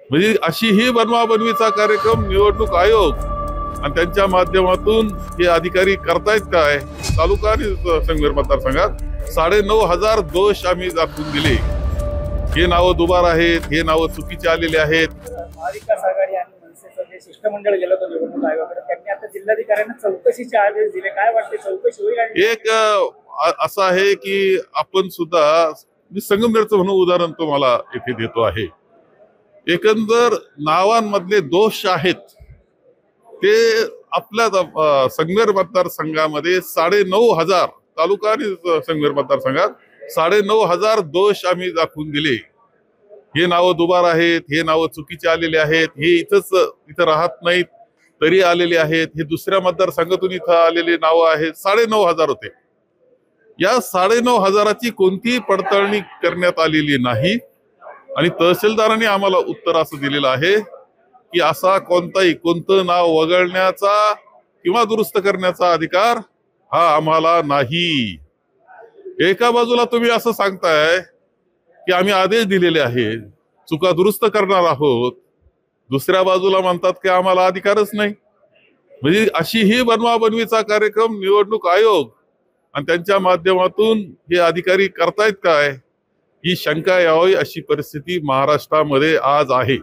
म्हणजे अशी ही बनवाबनवीचा कार्यक्रम निवडणूक आयोग आणि त्यांच्या माध्यमातून हे अधिकारी करतायत काय? तालुका आणि संगमेर मतदारसंघात 9,500 दोष आम्ही दाखवून दिले. हे नावं दुबार आहेत, हे नावं चुकीचे आलेले आहेत. महाविकास आघाडी आणि मनसेचं जे शिष्टमंडळ गेलं होतं निवडणूक आयोगाकडे, त्यांनी आता जिल्हाधिकाऱ्यांना चौकशीचे आदेश दिले. काय वाटते, चौकशी होईल? एक असं आहे की आपण सुद्धा, मी संगमनेरचं म्हणून उदाहरण तुम्हाला इथे देतो आहे. एकंदर नावांमधले दोष आहेत ते आपल्या संगमेर मतदारसंघामध्ये 9,500 तालुका आणि संगमेर मतदारसंघात 9,500 दोष आम्ही दाखवून दिले. हे नावं दुबार आहेत, हे नावं चुकीचे आलेले आहेत, हे इथं राहत नाहीत तरी आलेले आहेत, हे दुसऱ्या मतदारसंघातून इथं आलेले नावं आहेत. 9,500 होते. या 9,500ची कोणतीही पडताळणी करण्यात आलेली नाही आणि तहसीलदारांनी आम्हाला उत्तर असं दिलेलं आहे की असा कोणतं नाव वगळण्याचा किंवा दुरुस्त करण्याचा अधिकार हा आम्हाला नाही. एका बाजूला तुम्ही असं सांगताय की आम्ही आदेश दिलेले आहेत, चुका दुरुस्त करणार आहोत, दुसऱ्या बाजूला म्हणतात की आम्हाला अधिकारच नाही. म्हणजे अशी ही बनवाबनवीचा कार्यक्रम निवडणूक आयोग आणि त्यांच्या माध्यमातून हे अधिकारी करतायत काय? ही शंका यावी अशी परिस्थिती महाराष्ट्रामध्ये आज आहे.